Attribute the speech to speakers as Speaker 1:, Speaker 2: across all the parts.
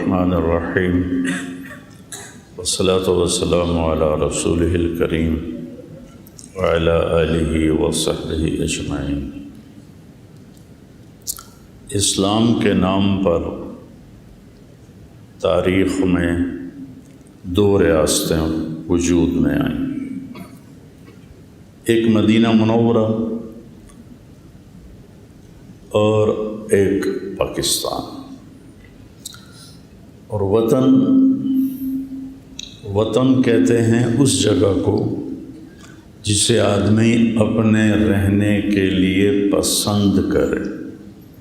Speaker 1: الرحمن الرحیم والصلاة والسلام علی رسولہ الکریم وعلی آلہ وصحبہ اجمعین۔ اسلام کے نام پر تاریخ میں دو ریاستیں وجود میں آئیں، ایک مدینہ منورہ اور ایک پاکستان۔ اور وطن کہتے ہیں اس جگہ کو جسے آدمی اپنے رہنے کے لیے پسند کرے،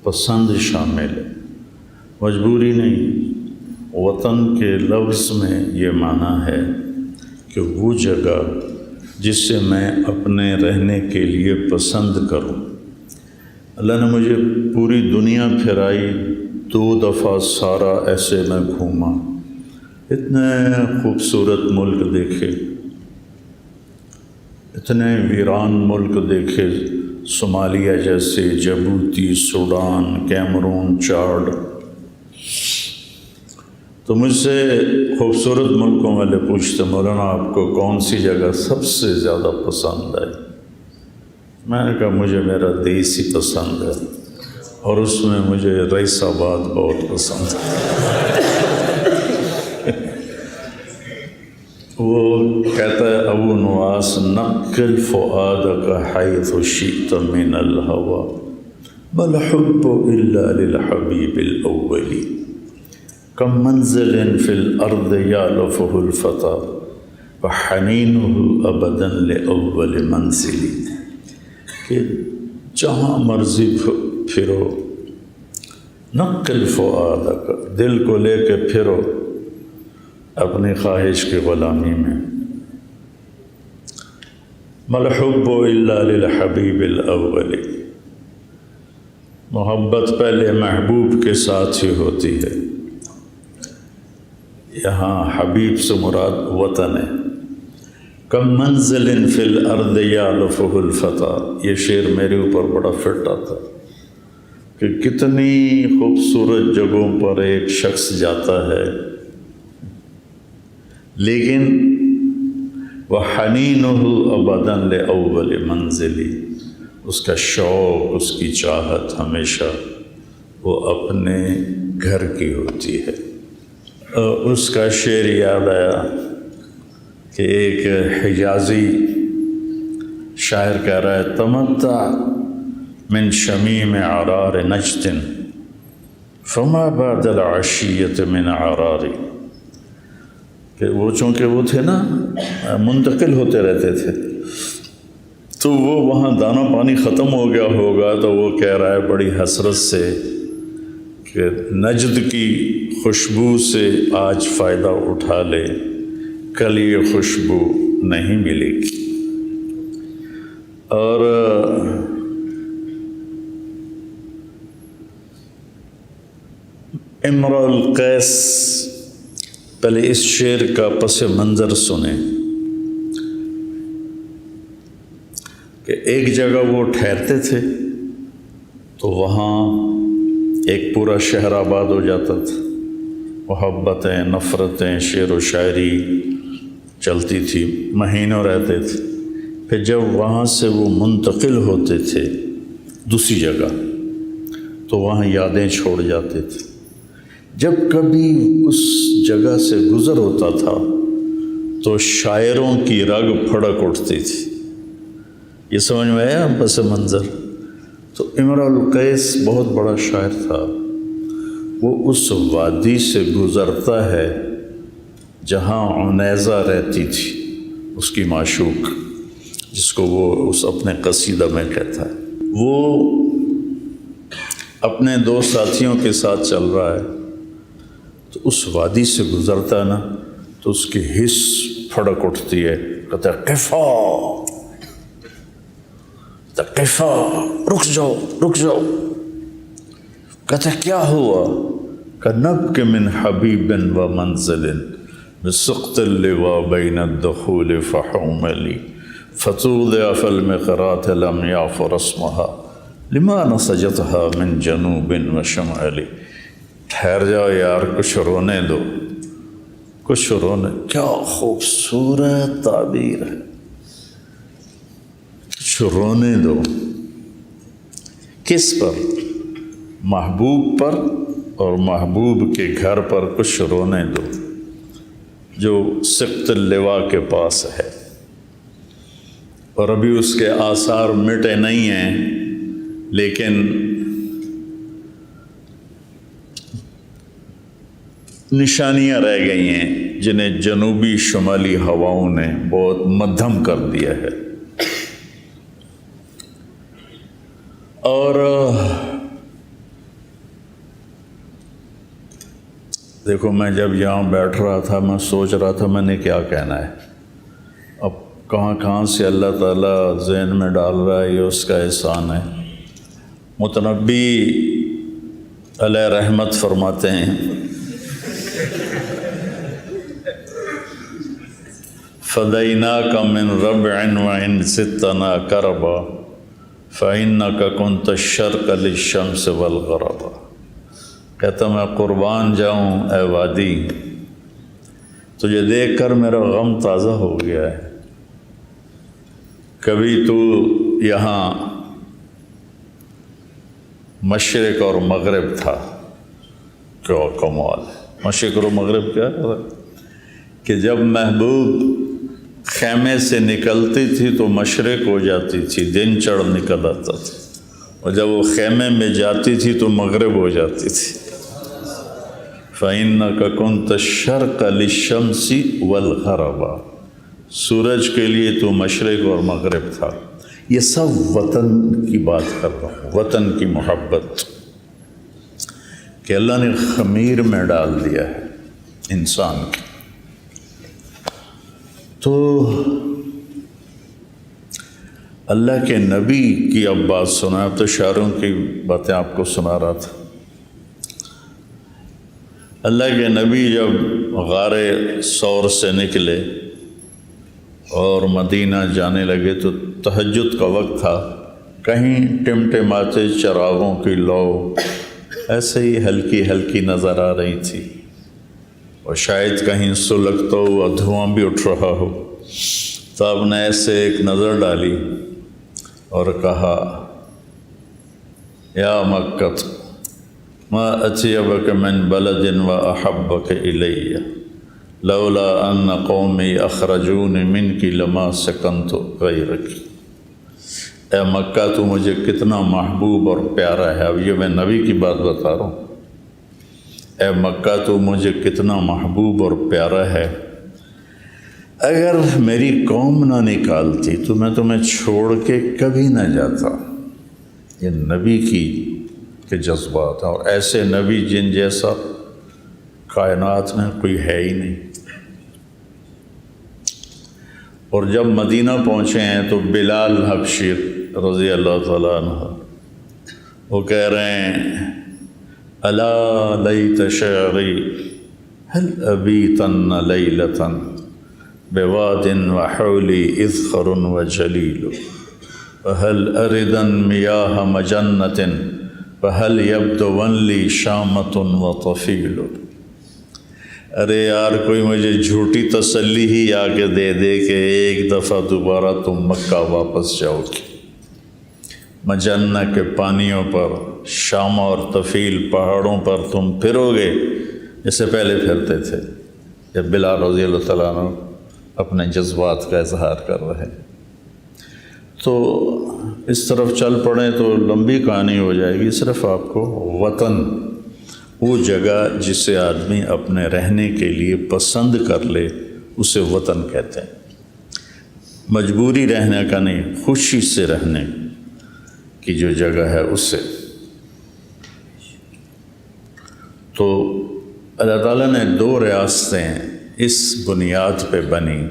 Speaker 1: پسند شامل ہے، مجبوری نہیں۔ وطن کے لفظ میں یہ معنی ہے کہ وہ جگہ جس سے میں اپنے رہنے کے لیے پسند کروں۔ اللہ نے مجھے پوری دنیا پھرائی، 2 دفعہ سارا ایسے میں گھوما، اتنے خوبصورت ملک دیکھے، اتنے ویران ملک دیکھے، صومالیہ جیسے، جبوتی، سوڈان، کیمرون، چاڈ۔ تو مجھ سے خوبصورت ملکوں والے پوچھتے مولانا آپ کو کون سی جگہ سب سے زیادہ پسند آئی؟ میں نے کہا مجھے میرا دیس ہی پسند ہے، اور اس میں مجھے رئیس آباد بہت پسند ہے۔ وہ کہتا ہے ابو نواس نقل فؤادک حیث شئت من الہوى بل حب الا للحبیب الاول کم منزل فی الارض یالفہ الفتى وحنینہ ابدا لاول منزل، کہ جہاں مرضی پھرو، نقل فؤادک، دل کو لے کے پھرو اپنی خواہش کی غلامی میں۔ مل حب الا للحبیب الاول، محبت پہلے محبوب کے ساتھ ہی ہوتی ہے۔ یہاں حبیب سے مراد وطن ہے۔ کم منزل فی الارض یالفہ الفتى، یہ شعر میرے اوپر بڑا فٹ آتا کہ کتنی خوبصورت جگہوں پر ایک شخص جاتا ہے، لیکن وَحَنِينُهُ أَبَدًا لِأَوَّلِ مَنزِلِ، اس کا شوق، اس کی چاہت ہمیشہ وہ اپنے گھر کی ہوتی ہے۔ اس کا شعر یاد آیا کہ ایک حجازی شاعر کہہ رہا ہے تمتع من شمیم عرار نجد فما بعد العشیۃ من عراری، کہ وہ چونکہ وہ تھے نا، منتقل ہوتے رہتے تھے، تو وہ وہاں دانہ پانی ختم ہو گیا ہوگا، تو وہ کہہ رہا ہے بڑی حسرت سے کہ نجد کی خوشبو سے آج فائدہ اٹھا لے، کل یہ خوشبو نہیں ملے گی۔ اور امرؤ القیس، پہلے اس شعر کا پس منظر سنیں کہ ایک جگہ وہ ٹھہرتے تھے تو وہاں ایک پورا شہر آباد ہو جاتا تھا، محبتیں، نفرتیں، شعر و شاعری چلتی تھی، مہینوں رہتے تھے۔ پھر جب وہاں سے وہ منتقل ہوتے تھے دوسری جگہ تو وہاں یادیں چھوڑ جاتے تھے۔ جب کبھی اس جگہ سے گزر ہوتا تھا تو شاعروں کی رگ پھڑک اٹھتی تھی۔ یہ سمجھ میں آیا پس منظر؟ تو امرؤ القیس بہت بڑا شاعر تھا، وہ اس وادی سے گزرتا ہے جہاں عنیزہ رہتی تھی، اس کی معشوق، جس کو وہ اس اپنے قصیدہ میں کہتا ہے۔ وہ اپنے 2 ساتھیوں کے ساتھ چل رہا ہے تو اس وادی سے گزرتا ہے نا، تو اس کی حس پھڑک اٹھتی ہے، کہتا ہے قفا قفا، رک جاؤ رک جاؤ۔ کہتا ہے کیا ہوا؟ کَنَبْكِ مِنْ حَبِيبٍ وَمَنْزِلٍ بِسُقْطِ اللِّوَى بَيْنَ الدُّخُولِ فَحُومَلِ فَتُوضِعَ فَالْمِقْرَاتِ لَمْ يَعْفُرْ اسْمُهَا لِمَا نَسَجَتْهَا مِنْ جَنُوبٍ وَشَمَالِ، ٹھہر جاؤ یار، کچھ رونے دو، کچھ رونے. کیا خوبصورت تعبیر ہے، کچھ رونے دو. کس پر؟ محبوب پر، اور محبوب کے گھر پر کچھ رونے دو جو سقط اللواء کے پاس ہے، اور ابھی اس کے آثار مٹے نہیں ہیں، لیکن نشانیاں رہ گئی ہیں جنہیں جنوبی شمالی ہواؤں نے بہت مدھم کر دیا ہے. اور دیکھو، میں جب یہاں بیٹھ رہا تھا میں سوچ رہا تھا میں نے کیا کہنا ہے. اب کہاں سے اللہ تعالیٰ ذہن میں ڈال رہا ہے، یہ اس کا احسان ہے. متنبی علیہ رحمت فرماتے ہیں، فَدَيْنَاكَ مِنْ رَبْعٍ وَإِنْ زِدْتَنَا كَرْبًا فَإِنَّكَ كُنْتَ الشَّرْقَ لِلشَّمْسِ وَالْغَرَبَ. کہتا میں قربان جاؤں اے وادی، تجھے دیکھ کر میرا غم تازہ ہو گیا ہے. کبھی تو یہاں مشرق اور مغرب تھا. کیا کمال ہے! مشرق اور مغرب کیا ہے کہ جب محبوب خیمے سے نکلتی تھی تو مشرق ہو جاتی تھی، دن چڑھ نکل آتا تھا، اور جب وہ خیمے میں جاتی تھی تو مغرب ہو جاتی تھی. فَإِنَّكَ كُنْتَ الشَّرْقَ لِلشَّمْسِ وَالْغَرَبَ. سورج کے لیے تو مشرق اور مغرب تھا. یہ سب وطن کی بات کر رہا ہوں، وطن کی محبت کہ اللہ نے خمیر میں ڈال دیا ہے انسان کی. تو اللہ کے نبی کی اب بات سنا، اب تو شاعروں کی باتیں آپ کو سنا رہا تھا. اللہ کے نبی جب غار ثور سے نکلے اور مدینہ جانے لگے تو تہجد کا وقت تھا. کہیں ٹمٹماتے چراغوں کی لو ایسے ہی ہلکی ہلکی نظر آ رہی تھی، اور شاید کہیں سلگتا ہوا دھواں بھی اٹھ رہا ہو. تو آپ نے ایسے ایک نظر ڈالی اور کہا، یا مکہ ما اطیبک من بلد و احبک الی لولا ان قومی اخرجون منک لما سکنت غیرک. اے مکہ، تو مجھے کتنا محبوب اور پیارا ہے. اب یہ میں نبی کی بات بتا رہا ہوں. اے مکہ، تو مجھے کتنا محبوب اور پیارا ہے. اگر میری قوم نہ نکالتی تو میں تمہیں چھوڑ کے کبھی نہ جاتا. یہ نبی کے جذبات ہیں، اور ایسے نبی جن جیسا کائنات میں کوئی ہے ہی نہیں. اور جب مدینہ پہنچے ہیں تو بلال حبشی رضی اللہ تعالیٰ عنہ وہ کہہ رہے ہیں، الا لیت شعری هل ابیتن لیلتا بواد وحولی اذخر وجلیل وهل اردن میاہ مجنت وهل یبدون لی شامت وطفیل. ارے یار، کوئی مجھے جھوٹی تسلی ہی آ کے دے دے کہ ایک دفعہ دوبارہ تم مکہ واپس جاؤ گی. مجنہ کے پانیوں پر، شامہ اور طفیل پہاڑوں پر تم پھرو گے جیسے پہلے پھرتے تھے. جب بلال رضی اللہ تعالیٰ عنہ اپنے جذبات کا اظہار کر رہے تو اس طرف چل پڑیں تو لمبی کہانی ہو جائے گی. صرف آپ کو وطن، وہ جگہ جسے آدمی اپنے رہنے کے لیے پسند کر لے، اسے وطن کہتے ہیں. مجبوری رہنے کا نہیں، خوشی سے رہنے کی جو جگہ ہے اسے. تو اللہ تعالیٰ نے 2 ریاستیں اس بنیاد پہ بنی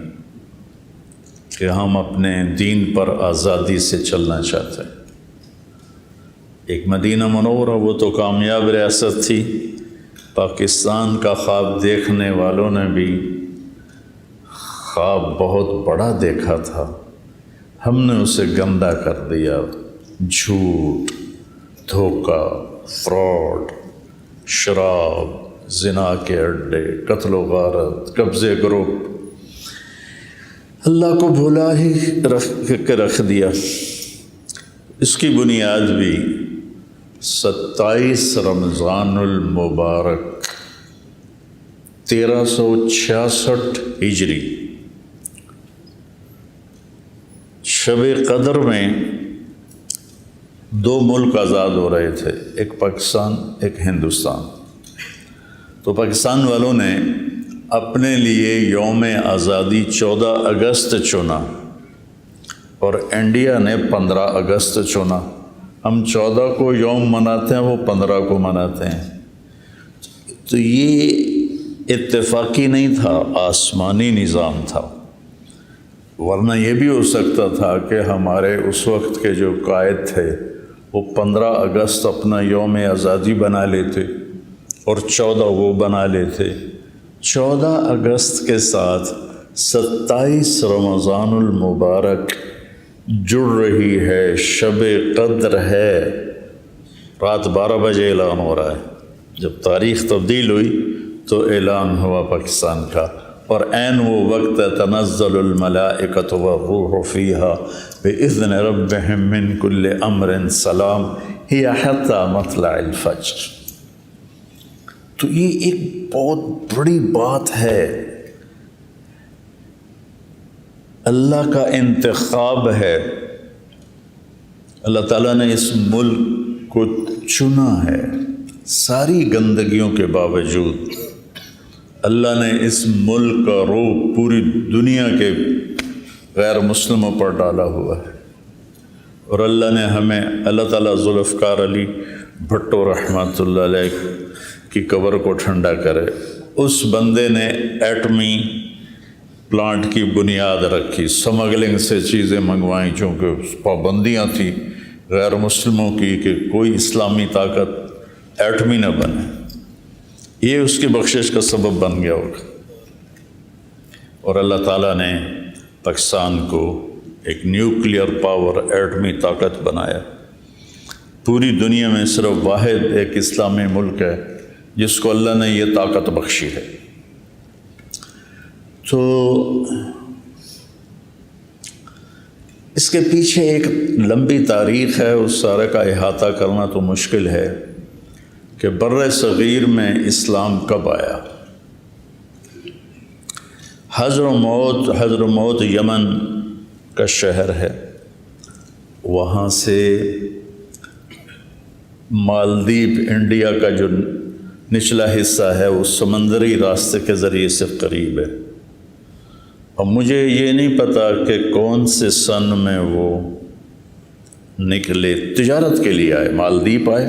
Speaker 1: کہ ہم اپنے دین پر آزادی سے چلنا چاہتے ہیں. ایک مدینہ منورہ، وہ تو کامیاب ریاست تھی. پاکستان کا خواب دیکھنے والوں نے بھی خواب بہت بڑا دیکھا تھا، ہم نے اسے گندا کر دیا. جھوٹ، دھوکہ، فراڈ، شراب، زنا کے اڈے، قتل و غارت، قبضے گروپ، اللہ کو بھولا ہی رکھ دیا۔ اس کی بنیاد بھی 27 رمضان المبارک 1366 ہجری شب قدر میں 2 ملک آزاد ہو رہے تھے، ایک پاکستان ایک ہندوستان۔ تو پاکستان والوں نے اپنے لیے یوم آزادی 14 اگست چنا اور انڈیا نے 15 اگست چنا۔ ہم 14 کو یوم مناتے ہیں، وہ 15 کو مناتے ہیں۔ تو یہ اتفاقی نہیں تھا، آسمانی نظام تھا۔ ورنہ یہ بھی ہو سکتا تھا کہ ہمارے اس وقت کے جو قائد تھے وہ 15 اگست اپنا یوم آزادی بنا لیتے اور 14 وہ بنا لیتے۔ 14 اگست کے ساتھ 27 رمضان المبارک جڑ رہی ہے، شب قدر ہے۔ رات 12 بجے اعلان ہو رہا ہے۔ جب تاریخ تبدیل ہوئی تو اعلان ہوا پاکستان کا، اور عین وہ وقت تنزل الملائکۃ والروح فیہا بإذن ربہم من کل امر سلام ہی حتی مطلع الفجر۔ تو یہ ایک بہت بڑی بات ہے، اللہ کا انتخاب ہے۔ اللہ تعالیٰ نے اس ملک کو چنا ہے، ساری گندگیوں کے باوجود اللہ نے اس ملک کا روح پوری دنیا کے غیر مسلموں پر ڈالا ہوا ہے۔ اور اللہ نے ہمیں، اللہ تعالیٰ ذوالفقار علی بھٹو رحمۃ اللہ علیہ کی قبر کو ٹھنڈا کرے، اس بندے نے ایٹمی پلانٹ کی بنیاد رکھی، سمگلنگ سے چیزیں منگوائیں، چونکہ پابندیاں تھیں غیر مسلموں کی کہ کوئی اسلامی طاقت ایٹمی نہ بنے۔ یہ اس کی بخشش کا سبب بن گیا ہوگا۔ اور اللہ تعالیٰ نے پاکستان کو ایک نیوکلیئر پاور، ایٹمی طاقت بنایا۔ پوری دنیا میں صرف واحد ایک اسلامی ملک ہے جس کو اللہ نے یہ طاقت بخشی ہے۔ تو اس کے پیچھے ایک لمبی تاریخ ہے، اس سارے کا احاطہ کرنا تو مشکل ہے کہ بر صغیر میں اسلام کب آیا۔ حضرموت یمن کا شہر ہے، وہاں سے مالدیپ انڈیا کا جو نچلا حصہ ہے وہ سمندری راستے کے ذریعے سے قریب ہے۔ اور مجھے یہ نہیں پتا کہ کون سے سن میں وہ نکلے، تجارت کے لیے آئے، مالدیپ آئے،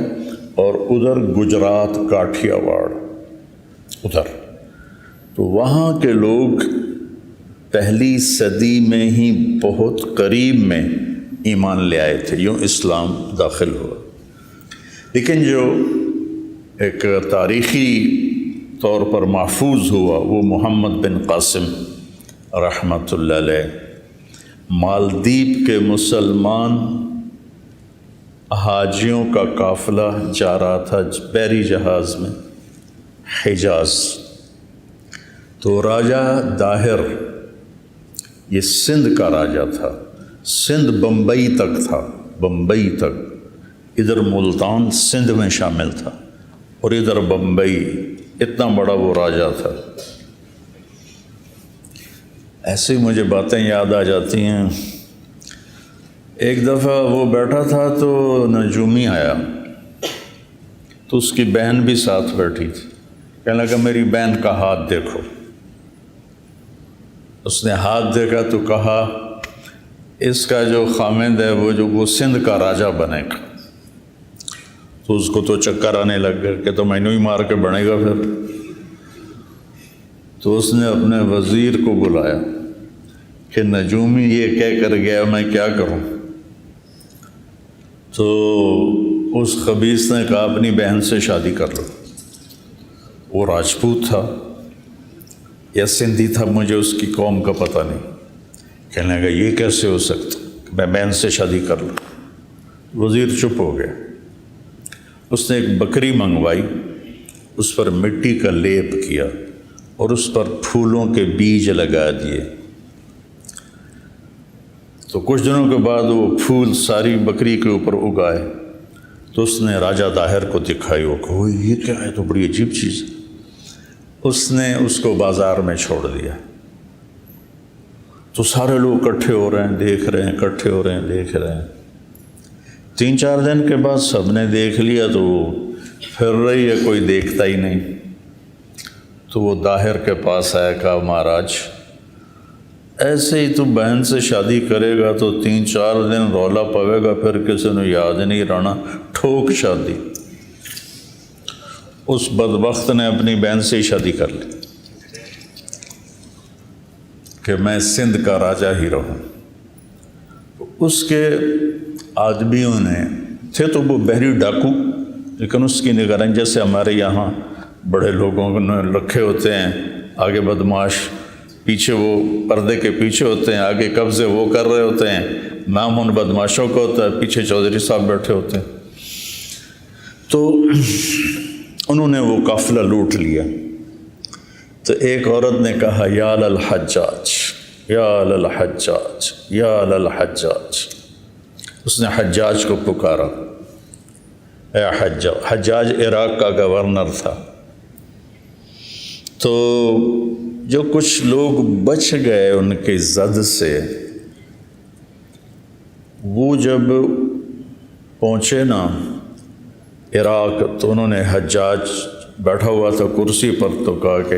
Speaker 1: اور ادھر گجرات، کاٹھیا واڑ ادھر۔ تو وہاں کے لوگ پہلی صدی میں ہی بہت قریب میں ایمان لے آئے تھے، یوں اسلام داخل ہوا۔ لیکن جو ایک تاریخی طور پر محفوظ ہوا وہ محمد بن قاسم رحمۃ اللہ علیہ، مالدیپ کے مسلمان حاجیوں کا قافلہ جا رہا تھا بحری جہاز میں حجاز۔ تو راجہ داہر، یہ سندھ کا راجہ تھا، سندھ بمبئی تک تھا، بمبئی تک، ادھر ملتان سندھ میں شامل تھا اور ادھر بمبئی، اتنا بڑا وہ راجہ تھا۔ ایسے مجھے باتیں یاد آ جاتی ہیں۔ ایک دفعہ وہ بیٹھا تھا تو نجومی آیا، تو اس کی بہن بھی ساتھ بیٹھی تھی۔ کہنے لگا میری بہن کا ہاتھ دیکھو۔ اس نے ہاتھ دیکھا تو کہا اس کا جو خامند ہے وہ سندھ کا راجہ بنے گا۔ تو اس کو تو چکر آنے لگ گیا کہ تو میں ہی مار کے بنے گا پھر۔ تو اس نے اپنے وزیر کو بلایا کہ نجومی یہ کہہ کر گیا، میں کیا کروں؟ تو اس خبیث نے کہا اپنی بہن سے شادی کر لو۔ وہ راجپوت تھا یا سندھی تھا، مجھے اس کی قوم کا پتہ نہیں۔ کہنے لگا یہ کیسے ہو سکتا کہ میں بہن سے شادی کر لوں؟ وزیر چپ ہو گیا۔ اس نے ایک بکری منگوائی اس پر مٹی کا لیپ کیا اور اس پر پھولوں کے بیج لگا دیے۔ تو کچھ دنوں کے بعد وہ پھول ساری بکری کے اوپر اگائے، تو اس نے راجہ داہر کو دکھائی، وہ کہو یہ کیا ہے، تو بڑی عجیب چیز ہے۔ اس نے اس کو بازار میں چھوڑ دیا، تو سارے لوگ اکٹھے ہو رہے ہیں، دیکھ رہے ہیں، اکٹھے ہو رہے ہیں، دیکھ رہے ہیں۔ 3-4 دن کے بعد سب نے دیکھ لیا تو وہ پھر رہی ہے، کوئی دیکھتا ہی نہیں۔ تو وہ داہر کے پاس آیا، کہا مہاراج ایسے ہی تو بہن سے شادی کرے گا تو 3-4 دن رولا پوے گا، پھر کسی نے یاد نہیں رہنا، ٹھوک شادی۔ اس بدبخت نے اپنی بہن سے ہی شادی کر لی کہ میں سندھ کا راجہ ہی رہوں۔ اس کے آدمیوں نے تھے تو وہ بحری ڈاکو، لیکن اس کی نگرانی جیسے ہمارے یہاں بڑے لوگوں نے رکھے ہوتے ہیں، آگے بدماش، پیچھے وہ پردے کے پیچھے ہوتے ہیں، آگے قبضے وہ کر رہے ہوتے ہیں، نام ان بدماشوں کا ہوتا ہے، پیچھے چودھری صاحب بیٹھے ہوتے ہیں۔ تو انہوں نے وہ قافلہ لوٹ لیا۔ تو ایک عورت نے کہا یا للحجاج یا للحجاج یا للحجاج۔ اس نے حجاج کو پکارا، اے حجاج۔ حجاج عراق کا گورنر تھا۔ تو جو کچھ لوگ بچ گئے ان کے زد سے، وہ جب پہنچے نا عراق، تو انہوں نے حجاج بیٹھا ہوا تھا کرسی پر، تو کہا کہ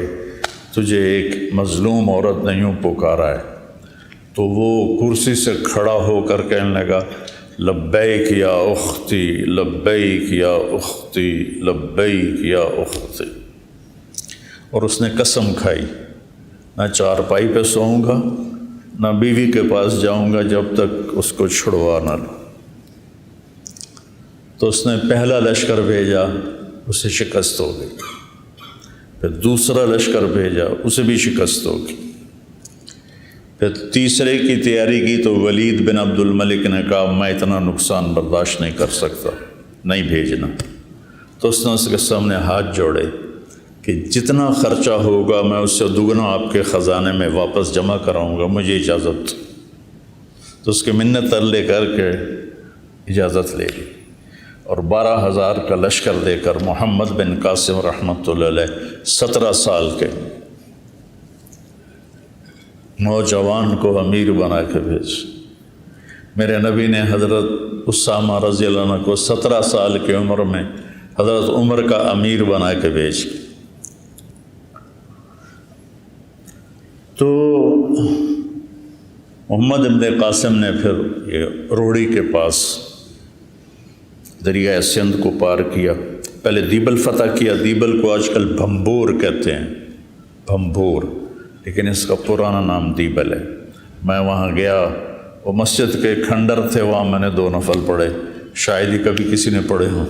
Speaker 1: تجھے ایک مظلوم عورت نے یوں پکارا ہے۔ تو وہ کرسی سے کھڑا ہو کر کہنے لگا لبیک یا اختی لبیک یا اختی لبیک یا اختی۔ اور اس نے قسم کھائی، نہ چارپائی پہ سوؤں گا، نہ بیوی کے پاس جاؤں گا جب تک اس کو چھڑوا نہ لوں۔ تو اس نے پہلا لشکر بھیجا، اسے شکست ہو گئی۔ پھر دوسرا لشکر بھیجا، اسے بھی شکست ہو گئی۔ پھر تیسرے کی تیاری کی تو ولید بن عبد الملک نے کہا میں اتنا نقصان برداشت نہیں کر سکتا، نہیں بھیجنا۔ تو اس نے اس کے سامنے ہاتھ جوڑے کہ جتنا خرچہ ہوگا میں اس سے دوگنا آپ کے خزانے میں واپس جمع کراؤں گا، مجھے اجازت۔ تو اس کے منت ترلے کر کے اجازت لے لی، اور 12,000 کا لشکر دے کر محمد بن قاسم رحمۃ اللہ علیہ 17 سال کے نوجوان کو امیر بنا کے بھیج۔ میرے نبی نے حضرت اسامہ رضی اللہ عنہ کو 17 سال کی عمر میں حضرت عمر کا امیر بنا کے بھیج۔ تو محمد بن قاسم نے پھر یہ روڑی کے پاس دریائے سندھ کو پار کیا، پہلے دیبل فتح کیا۔ دیبل کو آج کل بھمبور کہتے ہیں، بھمبور، لیکن اس کا پرانا نام دیبل ہے۔ میں وہاں گیا، وہ مسجد کے کھنڈر تھے، وہاں میں نے 2 نفل پڑھے، شاید ہی کبھی کسی نے پڑھے ہوں۔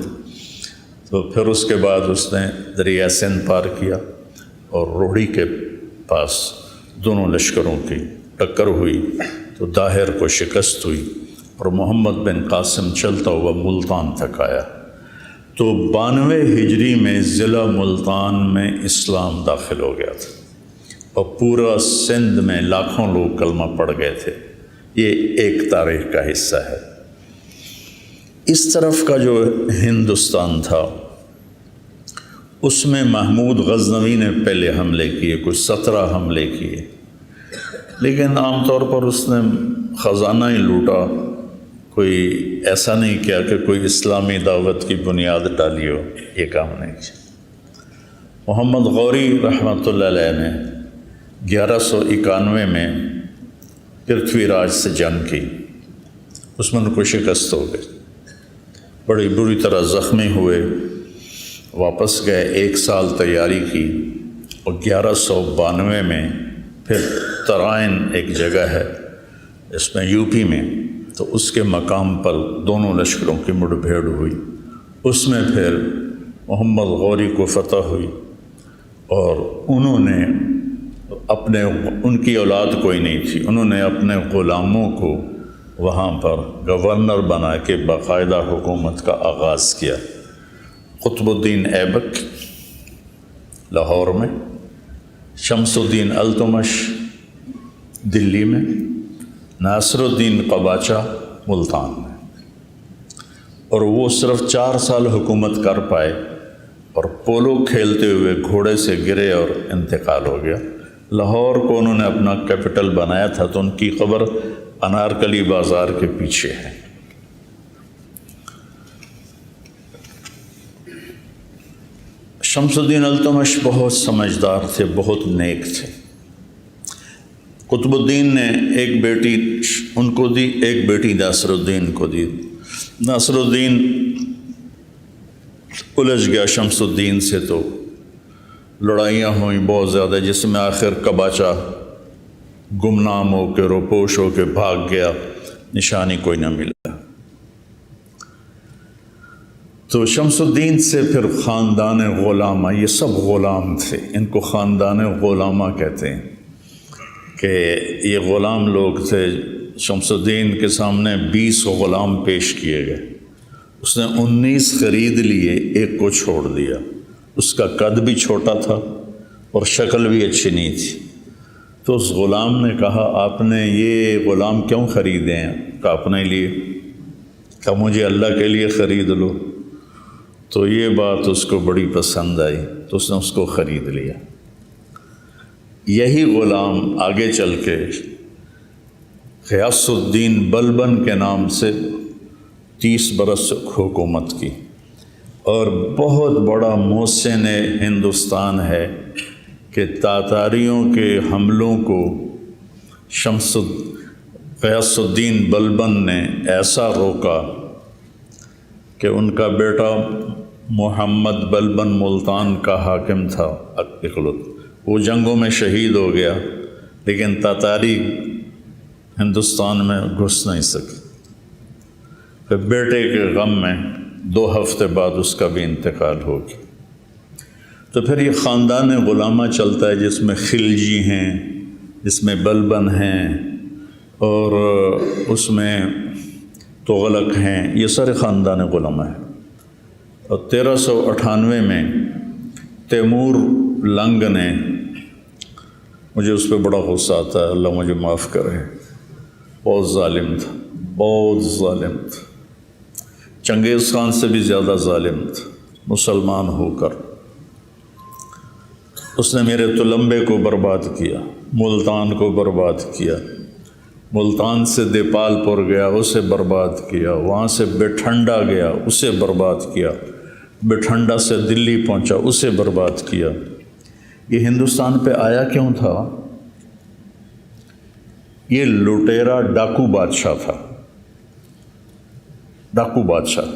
Speaker 1: تو پھر اس کے بعد اس نے دریائے سندھ پار کیا، اور روڑی کے پاس دونوں لشکروں کی ٹکر ہوئی تو داہر کو شکست ہوئی، اور محمد بن قاسم چلتا ہوا ملتان تک آیا۔ تو 92 ہجری میں ضلع ملتان میں اسلام داخل ہو گیا تھا، اور پورا سندھ میں لاکھوں لوگ کلمہ پڑھ گئے تھے۔ یہ ایک تاریخ کا حصہ ہے۔ اس طرف کا جو ہندوستان تھا، اس میں محمود غزنوی نے پہلے حملے کیے، کچھ 17 حملے کیے، لیکن عام طور پر اس نے خزانہ ہی لوٹا، کوئی ایسا نہیں کیا کہ کوئی اسلامی دعوت کی بنیاد ڈالی ہو، یہ کام نہیں کیا۔ محمد غوری رحمۃ اللہ علیہ نے 1191 میں پرتھوی راج سے جنگ کی، اس میں ان کو شکست ہو گئی، بڑی بری طرح زخمی ہوئے، واپس گئے، 1 سال تیاری کی، اور 1192 میں پھر ترائن ایک جگہ ہے اس میں یو پی میں، تو اس کے مقام پر دونوں لشکروں کی مڑ بھیڑ ہوئی۔ اس میں پھر محمد غوری کو فتح ہوئی، اور انہوں نے ان کی اولاد کوئی نہیں تھی، انہوں نے اپنے غلاموں کو وہاں پر گورنر بنا کے باقاعدہ حکومت کا آغاز کیا۔ قطب الدین ایبک لاہور میں، شمس الدین التمش دلی میں، ناصر الدین قباچہ ملتان میں، اور وہ صرف 4 سال حکومت کر پائے اور پولو کھیلتے ہوئے گھوڑے سے گرے اور انتقال ہو گیا۔ لاہور کو انہوں نے اپنا کیپٹل بنایا تھا تو ان کی قبر انارکلی بازار کے پیچھے ہے۔ شمس الدین التمش بہت سمجھدار تھے، بہت نیک تھے۔ قطب الدین نے ایک بیٹی ان کو دی، ایک بیٹی ناصر الدین کو دی۔ ناصر الدین الجھ گیا شمس الدین سے تو لڑائیاں ہوئیں بہت زیادہ، جس میں آخر قباچہ گمنام ہو کے روپوش ہو کے بھاگ گیا، نشانی کوئی نہ ملا۔ تو شمس الدین سے پھر خاندان غلامہ، یہ سب غلام تھے، ان کو خاندان غلامہ کہتے ہیں کہ یہ غلام لوگ تھے۔ شمس الدین کے سامنے 20 غلام پیش کیے گئے، اس نے 19 خرید لیے، ایک کو چھوڑ دیا۔ اس کا قد بھی چھوٹا تھا اور شکل بھی اچھی نہیں تھی۔ تو اس غلام نے کہا آپ نے یہ غلام کیوں خریدے ہیں؟ کہا اپنے لیے۔ کہا مجھے اللہ کے لیے خرید لو۔ تو یہ بات اس کو بڑی پسند آئی تو اس نے اس کو خرید لیا۔ یہی غلام آگے چل کے غیاث الدین بلبن کے نام سے 30 برس حکومت کی، اور بہت بڑا محسن ہندوستان ہے کہ تاتاریوں کے حملوں کو غیاث الدین بلبن نے ایسا روکا کہ ان کا بیٹا محمد بلبن ملتان کا حاکم تھا اقلت، وہ جنگوں میں شہید ہو گیا، لیکن تاتاری ہندوستان میں گھس نہیں سکے۔ پھر بیٹے کے غم میں 2 ہفتے بعد اس کا بھی انتقال ہو گیا۔ تو پھر یہ خاندان غلامہ چلتا ہے جس میں خلجی ہیں، جس میں بلبن ہیں، اور اس میں تغلق ہیں، یہ سارے خاندان غلامہ ہیں۔ اور 1398 میں تیمور لنگ نے، مجھے اس پہ بڑا غصہ آتا ہے، اللہ مجھے معاف کرے، بہت ظالم تھا، بہت ظالم تھا، چنگیز خان سے بھی زیادہ ظالم تھا۔ مسلمان ہو کر اس نے میرے تلمبے کو برباد کیا، ملتان کو برباد کیا، ملتان سے دیپال پور گیا اسے برباد کیا، وہاں سے بٹھنڈا گیا اسے برباد کیا، بٹھنڈا سے دلی پہنچا اسے برباد کیا۔ یہ ہندوستان پہ آیا کیوں تھا؟ یہ لٹیرا ڈاکو بادشاہ تھا، ڈاکو بادشاہ،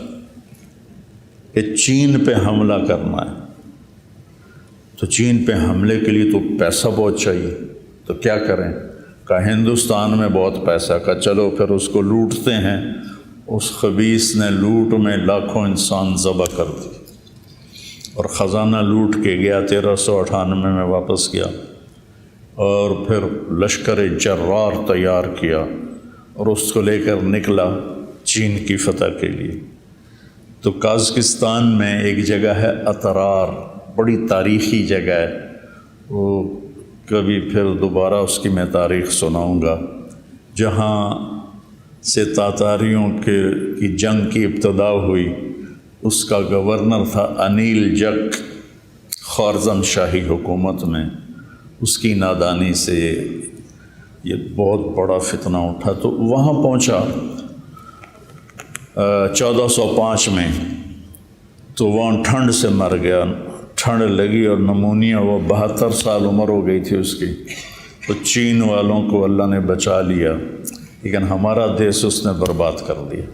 Speaker 1: کہ چین پہ حملہ کرنا ہے، تو چین پہ حملے کے لیے تو پیسہ بہت چاہیے، تو کیا کریں؟ کہا ہندوستان میں بہت پیسہ، کہا چلو پھر اس کو لوٹتے ہیں۔ اس خبیث نے لوٹ میں لاکھوں انسان ذبح کر دی اور خزانہ لوٹ کے گیا۔ 1398 میں واپس گیا اور پھر لشکر جرار تیار کیا اور اس کو لے کر نکلا چین کی فتح کے لیے۔ تو قازقستان میں ایک جگہ ہے اترار، بڑی تاریخی جگہ ہے، وہ کبھی پھر دوبارہ اس کی میں تاریخ سناؤں گا، جہاں سے تاتاریوں کی جنگ کی ابتدا ہوئی۔ اس کا گورنر تھا انیل جک، خوارزم شاہی حکومت میں۔ اس کی نادانی سے یہ بہت بڑا فتنہ اٹھا، تو وہاں پہنچا 1405 میں، تو وہاں ٹھنڈ سے مر گیا، ٹھنڈ لگی اور نمونیا، وہ 72 سال عمر ہو گئی تھی اس کی۔ تو چین والوں کو اللہ نے بچا لیا، لیکن ہمارا دیش اس نے برباد کر دیا۔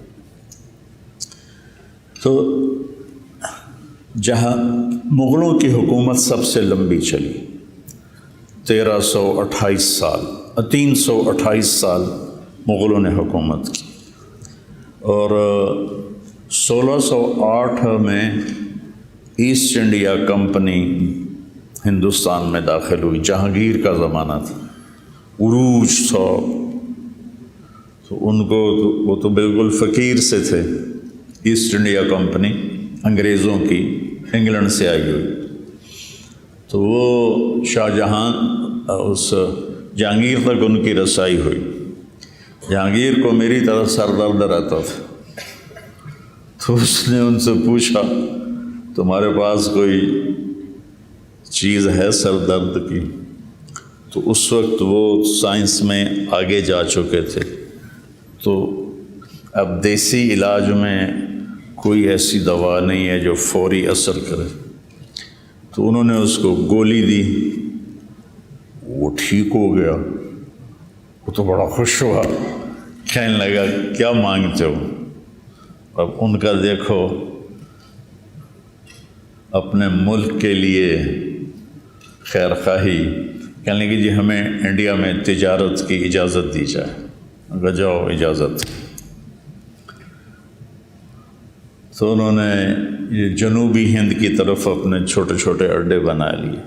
Speaker 1: تو جہاں مغلوں کی حکومت سب سے لمبی چلی، 328 سال مغلوں نے حکومت کی، اور 1608 میں ایسٹ انڈیا کمپنی ہندوستان میں داخل ہوئی۔ جہانگیر کا زمانہ تھا، عروج تھا، تو ان کو وہ تو بالکل فقیر سے تھے۔ ایسٹ انڈیا کمپنی انگریزوں کی، انگلینڈ سے آئی ہوئی، تو وہ شاہ جہاں اس جہانگیر تک ان کی رسائی ہوئی۔ جہانگیر کو میری طرح سر درد رہتا تھا، تو اس نے ان سے پوچھا تمہارے پاس کوئی چیز ہے سر درد کی؟ تو اس وقت وہ سائنس میں آگے جا چکے تھے، تو اب دیسی علاج میں کوئی ایسی دوا نہیں ہے جو فوری اثر کرے، تو انہوں نے اس کو گولی دی، وہ ٹھیک ہو گیا۔ وہ تو بڑا خوش ہوا، کہنے لگا کیا مانگتے ہو؟ اب ان کا دیکھو اپنے ملک کے لیے خیر خواہی، کہنے لگے جی ہمیں انڈیا میں تجارت کی اجازت دی جائے۔ اگر جاؤ اجازت، تو انہوں نے یہ جنوبی ہند کی طرف اپنے چھوٹے چھوٹے اڈے بنا لیے۔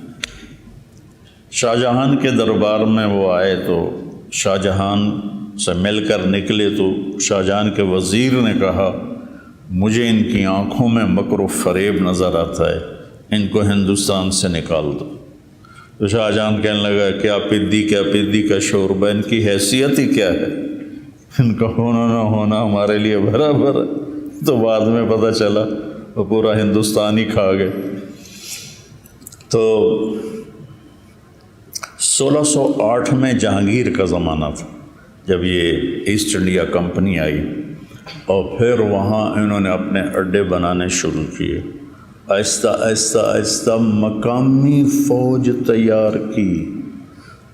Speaker 1: شاہ جہان کے دربار میں وہ آئے تو شاہ جہان سے مل کر نکلے تو شاہ جہان کے وزیر نے کہا مجھے ان کی آنکھوں میں مکر و فریب نظر آتا ہے، ان کو ہندوستان سے نکال دو۔ تو شاہ جہان کہنے لگا کیا پدی کا شوربہ، ان کی حیثیت ہی کیا ہے، ان کا ہونا نہ ہونا ہمارے لیے برابر ہے۔ تو بعد میں پتہ چلا وہ پورا ہندوستان ہی کھا گئے۔ تو 1608 میں جہانگیر کا زمانہ تھا جب یہ ایسٹ انڈیا کمپنی آئی، اور پھر وہاں انہوں نے اپنے اڈے بنانے شروع کیے۔ آہستہ آہستہ آہستہ مقامی فوج تیار کی،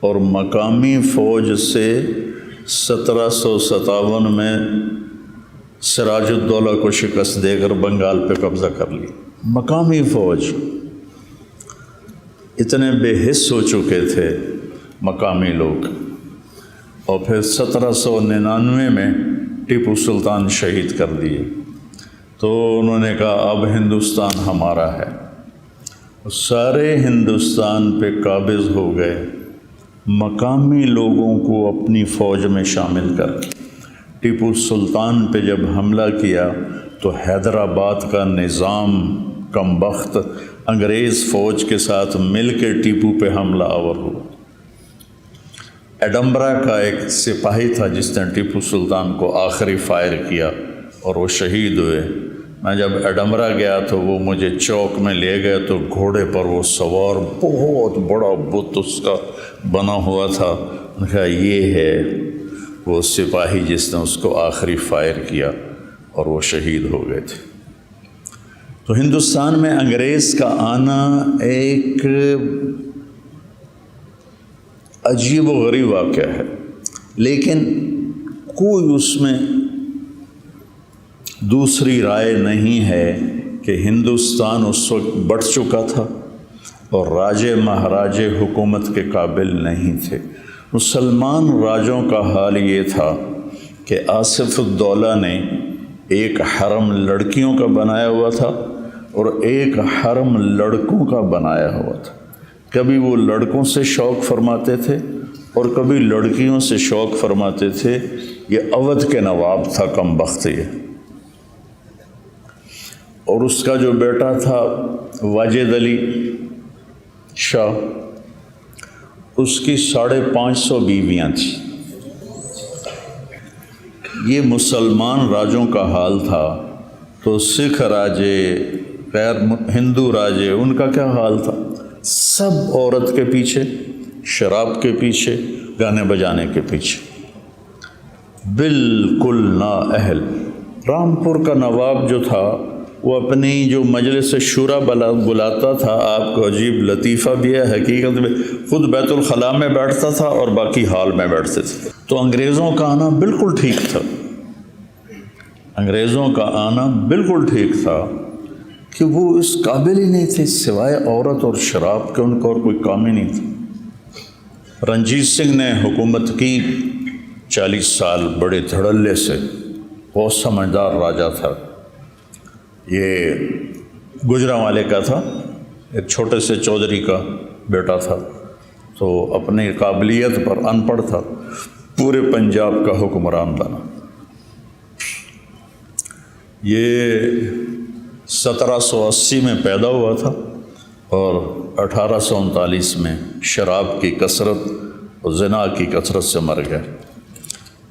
Speaker 1: اور مقامی فوج سے 1757 میں سراج الدولہ کو شکست دے کر بنگال پہ قبضہ کر لی۔ مقامی فوج اتنے بے حس ہو چکے تھے مقامی لوگ، اور پھر 1799 میں ٹیپو سلطان شہید کر دیے۔ تو انہوں نے کہا اب ہندوستان ہمارا ہے، سارے ہندوستان پہ قابض ہو گئے، مقامی لوگوں کو اپنی فوج میں شامل کر۔ ٹیپو سلطان پہ جب حملہ کیا تو حیدرآباد کا نظام کم بخت انگریز فوج کے ساتھ مل کے ٹیپو پہ حملہ آور ہوا۔ ایڈمبرا کا ایک سپاہی تھا جس نے ٹیپو سلطان کو آخری فائر کیا اور وہ شہید ہوئے۔ میں جب ایڈمبرا گیا تو وہ مجھے چوک میں لے گئے تو گھوڑے پر وہ سوار بہت بڑا بت اس کا بنا ہوا تھا۔ انہوں نے کہا یہ ہے وہ سپاہی جس نے اس کو آخری فائر کیا، اور وہ شہید ہو گئے تھے۔ تو ہندوستان میں انگریز کا آنا ایک عجیب و غریب واقعہ ہے، لیکن کوئی اس میں دوسری رائے نہیں ہے کہ ہندوستان اس وقت بٹ چکا تھا اور راجے مہاراجے حکومت کے قابل نہیں تھے۔ مسلمان راجوں کا حال یہ تھا کہ آصف الدولہ نے ایک حرم لڑکیوں کا بنایا ہوا تھا اور ایک حرم لڑکوں کا بنایا ہوا تھا۔ کبھی وہ لڑکوں سے شوق فرماتے تھے اور کبھی لڑکیوں سے شوق فرماتے تھے۔ یہ اودھ کے نواب تھا کم بخت یہ، اور اس کا جو بیٹا تھا واجد علی شاہ، اس کی 550 بیویاں تھیں۔ یہ مسلمان راجوں کا حال تھا، تو سکھ راجے، غیر ہندو راجے، ان کا کیا حال تھا؟ سب عورت کے پیچھے، شراب کے پیچھے، گانے بجانے کے پیچھے، بالکل نااہل۔ رامپور کا نواب جو تھا وہ اپنی جو مجلس شورا بلاتا تھا، آپ کو عجیب لطیفہ بھی ہے، حقیقت میں خود بیت الخلاء میں بیٹھتا تھا اور باقی ہال میں بیٹھتے تھے۔ تو انگریزوں کا آنا بالکل ٹھیک تھا، انگریزوں کا آنا بالکل ٹھیک تھا کہ وہ اس قابل ہی نہیں تھے، سوائے عورت اور شراب کے ان کو اور کوئی کام ہی نہیں تھا۔ رنجیت سنگھ نے حکومت کی 40 سال بڑے دھڑلے سے، بہت سمجھدار راجا تھا۔ یہ گجرانوالے کا تھا، ایک چھوٹے سے چودھری کا بیٹا تھا، تو اپنی قابلیت پر ان پڑھ تھا، پورے پنجاب کا حکمران بنا۔ یہ 1780 میں پیدا ہوا تھا اور 1839 میں شراب کی کثرت اور زنا کی کثرت سے مر گیا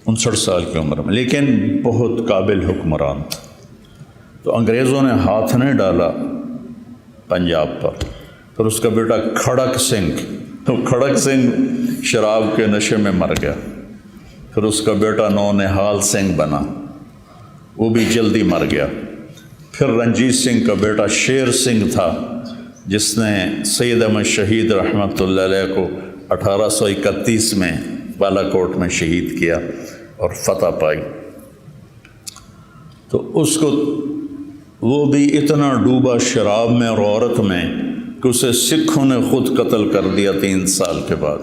Speaker 1: 59 سال کی عمر میں، لیکن بہت قابل حکمران تھا۔ تو انگریزوں نے ہاتھ نہیں ڈالا پنجاب پر۔ پھر اس کا بیٹا کھڑک سنگھ، تو کھڑک سنگھ شراب کے نشے میں مر گیا۔ پھر اس کا بیٹا نونہال سنگھ بنا، وہ بھی جلدی مر گیا۔ پھر رنجیت سنگھ کا بیٹا شیر سنگھ تھا، جس نے سید احمد شہید رحمۃ اللہ علیہ کو 1831 میں بالا کوٹ میں شہید کیا اور فتح پائی۔ تو اس کو وہ بھی اتنا ڈوبا شراب میں اور عورت میں کہ اسے سکھوں نے خود قتل کر دیا 3 سال کے بعد۔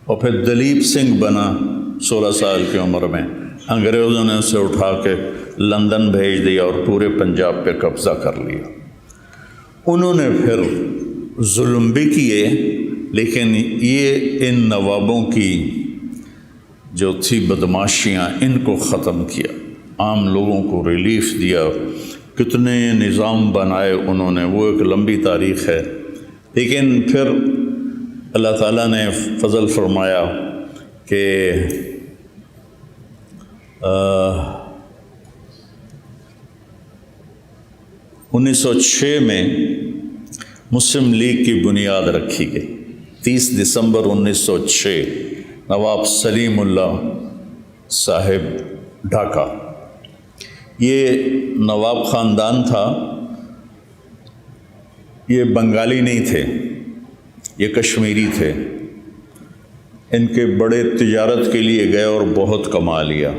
Speaker 1: اور پھر دلیپ سنگھ بنا 16 سال کی عمر میں، انگریزوں نے اسے اٹھا کے لندن بھیج دیا اور پورے پنجاب پہ قبضہ کر لیا۔ انہوں نے پھر ظلم بھی کیے، لیکن یہ ان نوابوں کی جو تھی بدماشیاں، ان کو ختم کیا، عام لوگوں کو ریلیف دیا، کتنے نظام بنائے انہوں نے، وہ ایک لمبی تاریخ ہے۔ لیکن پھر اللہ تعالیٰ نے فضل فرمایا کہ 1906 میں مسلم لیگ کی بنیاد رکھی گئی۔ 30 دسمبر 1906 نواب سلیم اللہ صاحب ڈھاکہ، یہ نواب خاندان تھا، یہ بنگالی نہیں تھے، یہ کشمیری تھے۔ ان کے بڑے تجارت کے لیے گئے اور بہت کما لیا۔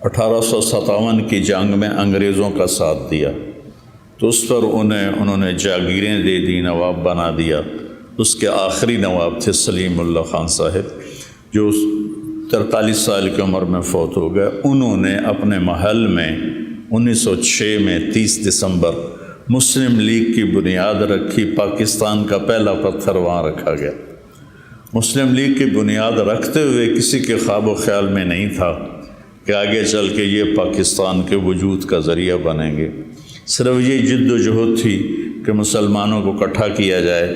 Speaker 1: 1857 کی جنگ میں انگریزوں کا ساتھ دیا، تو اس پر انہوں نے جاگیریں دے دی، نواب بنا دیا۔ اس کے آخری نواب تھے سلیم اللہ خان صاحب، جو 43 سال کی عمر میں فوت ہو گئے۔ انہوں نے اپنے محل میں 1906 میں 30 دسمبر مسلم لیگ کی بنیاد رکھی۔ پاکستان کا پہلا پتھر وہاں رکھا گیا۔ مسلم لیگ کی بنیاد رکھتے ہوئے کسی کے خواب و خیال میں نہیں تھا کہ آگے چل کے یہ پاکستان کے وجود کا ذریعہ بنیں گے۔ صرف یہ جد و جہد تھی کہ مسلمانوں کو اکٹھا کیا جائے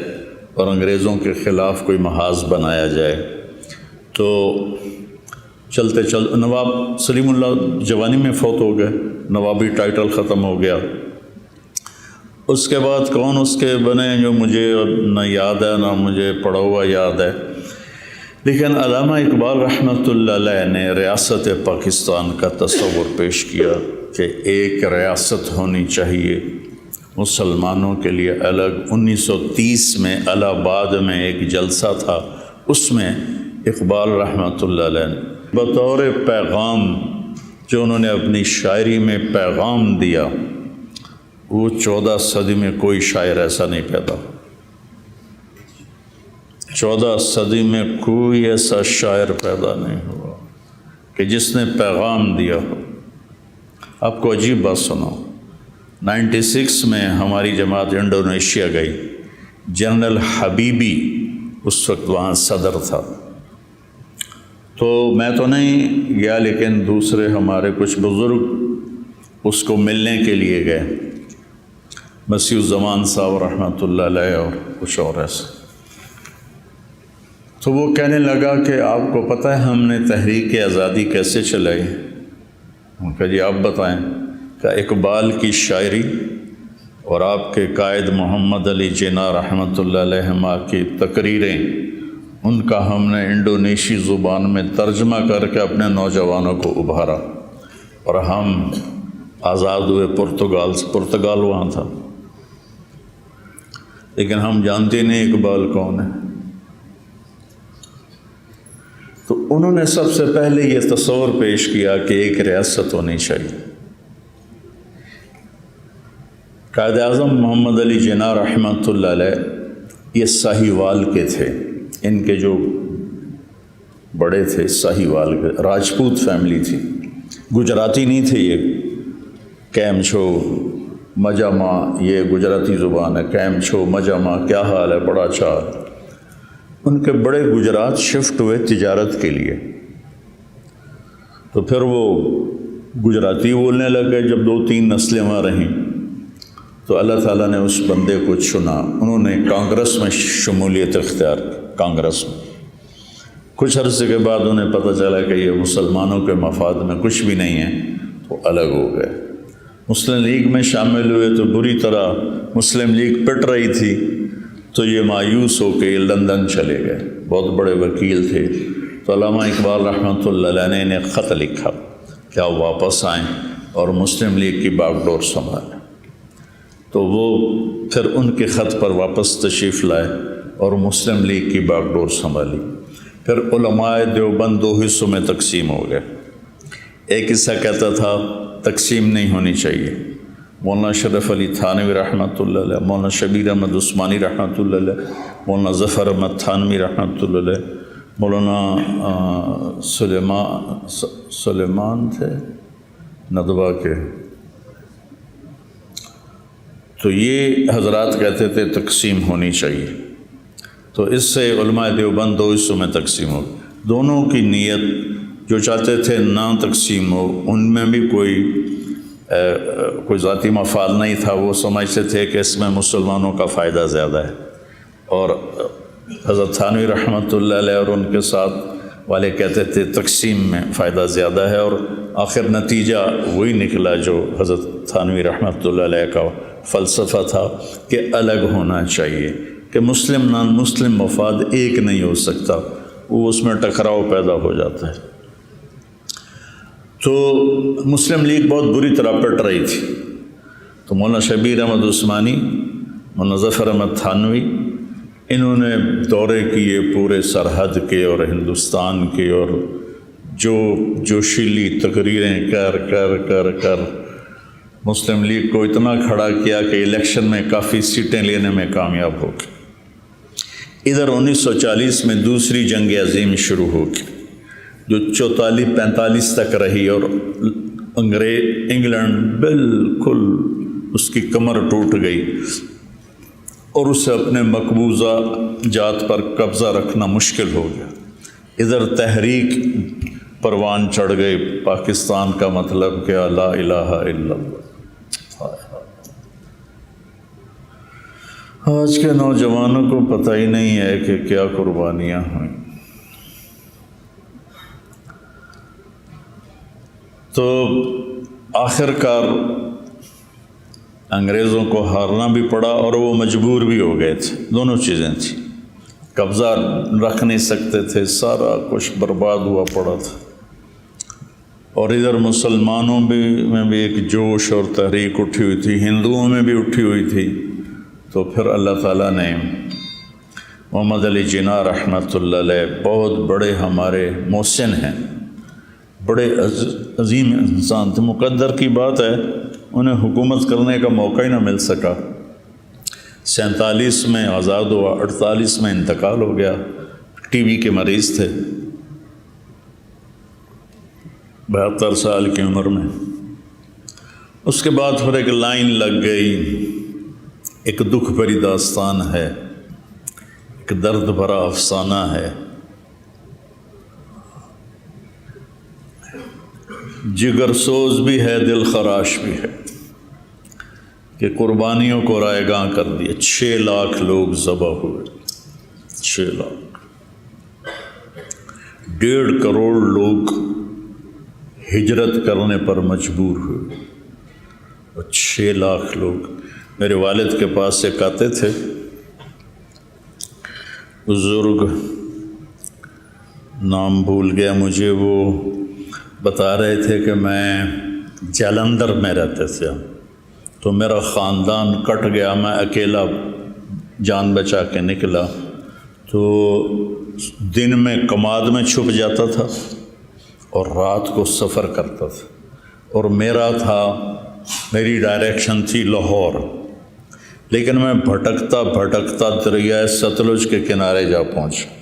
Speaker 1: اور انگریزوں کے خلاف کوئی محاذ بنایا جائے۔ تو چلتے نواب سلیم اللہ جوانی میں فوت ہو گئے، نوابی ٹائٹل ختم ہو گیا۔ اس کے بعد کون اس کے بنے جو مجھے نہ یاد ہے، نہ مجھے پڑھا ہوا یاد ہے، لیکن علامہ اقبال رحمۃ اللہ علیہ نے ریاست پاکستان کا تصور پیش کیا کہ ایک ریاست ہونی چاہیے مسلمانوں کے لیے الگ۔ 1930 میں الہ آباد میں ایک جلسہ تھا، اس میں اقبال رحمۃ اللہ علیہ نے بطور پیغام جو انہوں نے اپنی شاعری میں پیغام دیا، وہ 14 صدی میں کوئی شاعر ایسا نہیں پیدا، 14 صدی میں کوئی ایسا شاعر پیدا نہیں ہوا کہ جس نے پیغام دیا ہو۔ آپ کو عجیب بات سناؤں، 96 میں ہماری جماعت انڈونیشیا گئی، جنرل حبیبی اس وقت وہاں صدر تھا۔ تو میں تو نہیں گیا، لیکن دوسرے ہمارے کچھ بزرگ اس کو ملنے کے لیے گئے، مسیح الزمان صاحب رحمۃ اللہ علیہ اور کچھ اور ایسے۔ تو وہ کہنے لگا کہ آپ کو پتہ ہے ہم نے تحریک آزادی کیسے چلائی؟ ان کا جی آپ بتائیں۔ کہ اقبال کی شاعری اور آپ کے قائد محمد علی جناح رحمۃ اللہ علیہ کی تقریریں، ان کا ہم نے انڈونیشی زبان میں ترجمہ کر کے اپنے نوجوانوں کو ابھارا، اور ہم آزاد ہوئے پرتگال وہاں تھا، لیکن ہم جانتے نہیں اقبال کون ہے۔ تو انہوں نے سب سے پہلے یہ تصور پیش کیا کہ ایک ریاست ہونی چاہیے۔ قائد اعظم محمد علی جناح رحمۃ اللہ علیہ یہ ساہیوال کے تھے، ان کے جو بڑے تھے ساہیوال کے، راجپوت فیملی تھی، گجراتی نہیں تھے یہ۔ کیم چھو مجامہ، یہ گجراتی زبان ہے، کیم چھو مجامہ، کیا حال ہے، بڑا اچھا حال۔ ان کے بڑے گجرات شفٹ ہوئے تجارت کے لیے، تو پھر وہ گجراتی بولنے لگ گئے۔ جب 2-3 نسلیں وہاں رہیں تو اللہ تعالیٰ نے اس بندے کو چنا، انہوں نے کانگریس میں شمولیت اختیار کی۔ کانگریس میں کچھ عرصے کے بعد انہیں پتہ چلا کہ یہ مسلمانوں کے مفاد میں کچھ بھی نہیں ہے، تو الگ ہو گئے۔ مسلم لیگ میں شامل ہوئے تو بری طرح مسلم لیگ پٹ رہی تھی، تو یہ مایوس ہو کے لندن چلے گئے۔ بہت بڑے وکیل تھے، تو علامہ اقبال رحمۃ اللہ علیہ نے خط لکھا کہ آپ واپس آئیں اور مسلم لیگ کی باغ ڈور سنبھالیں۔ تو وہ پھر ان کے خط پر واپس تشریف لائے اور مسلم لیگ کی باغ ڈور سنبھالی۔ پھر علماء دیوبند دو حصوں میں تقسیم ہو گئے۔ ایک حصہ کہتا تھا تقسیم نہیں ہونی چاہیے، مولانا شرف علی تھانوی رحمۃ اللہ علیہ، مولانا شبیر احمد عثمانی رحمۃ اللہ علیہ، مولانا ظفر احمد تھانوی رحمۃ اللہ علیہ، مولانا سلیمان تھے ندوہ کے، تو یہ حضرات کہتے تھے تقسیم ہونی چاہیے۔ تو اس سے علماء دیوبند دو حصوں میں تقسیم ہو۔ دونوں کی نیت، جو چاہتے تھے نہ تقسیم ہو، ان میں بھی کوئی ذاتی مفاد نہیں تھا، وہ سمجھتے تھے کہ اس میں مسلمانوں کا فائدہ زیادہ ہے، اور حضرت تھانوی رحمۃ اللہ علیہ اور ان کے ساتھ والے کہتے تھے تقسیم میں فائدہ زیادہ ہے، اور آخر نتیجہ وہی نکلا جو حضرت تھانوی رحمۃ اللہ علیہ کا فلسفہ تھا کہ الگ ہونا چاہیے، کہ مسلم نان مسلم مفاد ایک نہیں ہو سکتا، وہ اس میں ٹکراؤ پیدا ہو جاتا ہے۔ تو مسلم لیگ بہت بری طرح پٹ رہی تھی، تو مولانا شبیر احمد عثمانی، مولانا ظفر احمد تھانوی، انہوں نے دورے کیے پورے سرحد کے اور ہندوستان کے، اور جو جوشیلی تقریریں کر مسلم لیگ کو اتنا کھڑا کیا کہ الیکشن میں کافی سیٹیں لینے میں کامیاب ہو گئی۔ ادھر 1940 میں دوسری جنگ عظیم شروع ہو گئی، جو 44-45 تک رہی، اور انگلینڈ بالکل اس کی کمر ٹوٹ گئی اور اسے اپنے مقبوضہ جات پر قبضہ رکھنا مشکل ہو گیا۔ ادھر تحریک پروان چڑھ گئی، پاکستان کا مطلب کیا، لا الہ الا اللہ۔ آج کے نوجوانوں کو پتہ ہی نہیں ہے کہ کیا قربانیاں ہوئیں۔ تو آخر کار انگریزوں کو ہارنا بھی پڑا اور وہ مجبور بھی ہو گئے تھے، دونوں چیزیں تھیں، قبضہ رکھ نہیں سکتے تھے، سارا کچھ برباد ہوا پڑا تھا، اور ادھر مسلمانوں میں بھی ایک جوش اور تحریک اٹھی ہوئی تھی، ہندوؤں میں بھی اٹھی ہوئی تھی۔ تو پھر اللہ تعالیٰ نے محمد علی جناح رحمۃ اللہ علیہ، بہت بڑے ہمارے محسن ہیں، بڑے عظیم انسان تھے، مقدر کی بات ہے انہیں حکومت کرنے کا موقع ہی نہ مل سکا۔ 47 میں آزاد ہوا، 48 میں انتقال ہو گیا، ٹی بی کے مریض تھے 72 سال کی عمر میں۔ اس کے بعد پھر ایک لائن لگ گئی، ایک دکھ بھری داستان ہے، ایک درد بھرا افسانہ ہے، جگر سوز بھی ہے، دل خراش بھی ہے، کہ قربانیوں کو رائے گاں کر دیا، 6 لاکھ لوگ ذبح ہوئے، 6 لاکھ، 1.5 کروڑ لوگ ہجرت کرنے پر مجبور ہوئے، اور 6 لاکھ لوگ۔ میرے والد کے پاس ایک آتے تھے بزرگ، نام بھول گیا مجھے، وہ بتا رہے تھے کہ میں جالندھر میں رہتے تھے، تو میرا خاندان کٹ گیا، میں اکیلا جان بچا کے نکلا، تو دن میں کماد میں چھپ جاتا تھا اور رات کو سفر کرتا تھا، اور میری ڈائریکشن تھی لاہور، لیکن میں بھٹکتا بھٹکتا دریائے ستلج کے کنارے جا پہنچا۔